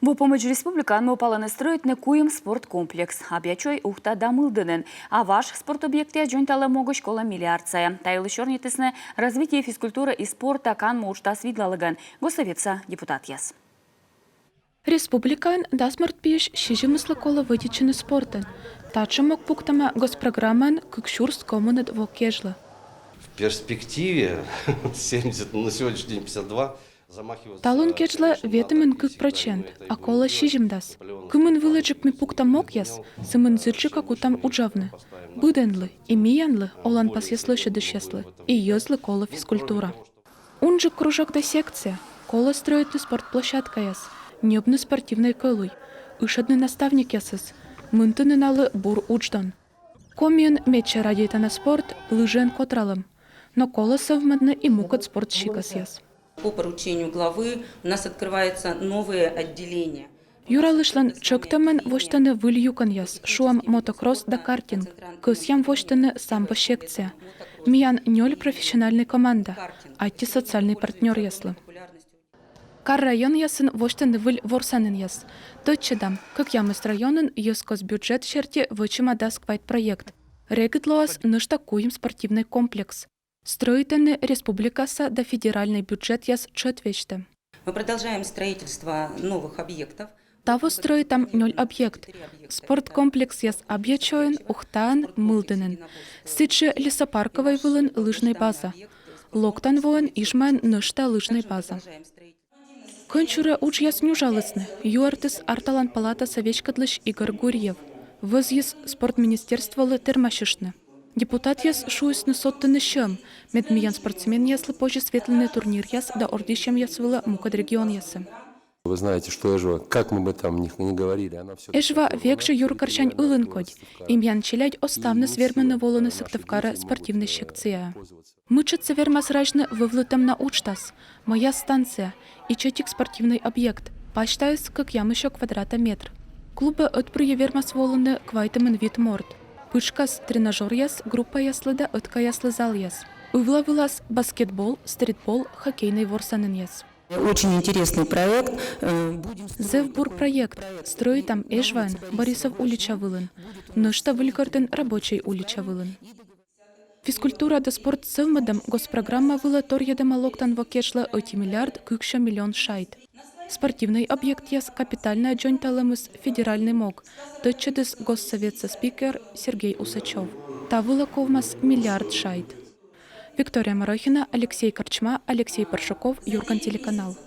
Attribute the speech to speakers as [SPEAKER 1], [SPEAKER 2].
[SPEAKER 1] Бу помощь республикан мопаланы строить не куем спорткомплекс. Абьячой ухта дамылдынын. А ваш спортобъекте жонталы могыш кола миллиардция. Тайлы шорнитесне развитие физкультуры и спорта кан муштас видлалыган. Госсоветса депутат яс.
[SPEAKER 2] Республикан дасмырт пиш шижимыслы кола выдичины спортын. Тачымок пуктама госпрограмман кыкшурс коммунет вокежлы.
[SPEAKER 3] В перспективе 70, на сегодняшний день 52,
[SPEAKER 2] Талон кеджла ветемен кык процент, а кола шижимдас. Кымын вылечек ми пукта мок яс, сымын зырчика кутам уджавны. Быденлы, и миянлы, олан пасьеслы шедышеслы, и ёзлы кола физкультура. Унжы кружок да секция, кола строит спортплощадка яс, небны спортивной колуй, ышадны наставник ясыс, мынтыны налы бур учдан. Комиен мече радита на спорт, лыжен котралым, но кола совмадны и мукат спорт шикас яс.
[SPEAKER 4] По поручению главы у нас открываются новые отделения.
[SPEAKER 2] Юралышлан чоктамен воштаны выльюкан яс, шуам мотокросс да картинг, кысьям воштаны самбо секция. Миян нёль профессиональный команда, айти социальный партнер яслы. Кар район ясын воштаны выль ворсанын яс. Тотчедам, как ямыст районын ёскос бюджет шерте вычима дасквайт проект. Регитлоас нышта куем спортивный комплекс. Строительный республикаса да федеральный бюджет яс четвечте.
[SPEAKER 4] Мы продолжаем строительство новых объектов.
[SPEAKER 2] Таво строит там 0 объект. Спорткомплекс яс объячоен, ухтан, мылдынен. Сыче лесопарковой вылын лыжной база. Локтан воен ишман нышта лыжной база. Кончура уч яс нюжалысны. Юартыс арталан палата совечкадлыш Игорь Гурьев. Вызъез спортминистерстволы термашишны. Депутат яс шуйсны соттыны шым. Медмиян спортсмен яслы позже светленный турнир яс да ордищем ясвыла мукад регион ясы.
[SPEAKER 5] Вы знаете, что Эжва, как мы бы там не говорили, она все...
[SPEAKER 2] Эжва векши юр карчань улын кодь. Имьян челядь оставны свермены воланы сыктывкара спортивной секция. Мычится вермас рajны вывлытым на учтас. Моя станция. И четик спортивный объект. Пачтаюс, как ям еще квадрата метр. Клубы отпрые вермас воланы квайтымын вид морд. Пышкас тренажер яс, группа яслы да отка яслы зал яс. Увла вылаз баскетбол, стритбол, хоккейный ворсанын яс.
[SPEAKER 6] Очень интересный проект.
[SPEAKER 2] Зевбург проект. Строит там Эжван, Борисов улича вылын. Нышта вылькартын рабочий улича вылын. Физкультура да спорт совмадам госпрограмма выла торьедема локтан вокешла 1 миллиард кыкша миллион шайт. Спортивный объект яс капитальная джонталымыз федеральный мог. Тотчедыс госсоветса спикер Сергей Усачев. Та выла ковмас миллиард шайт. Виктория Морохина, Алексей Корчма, Алексей Паршуков, Юрган телеканал.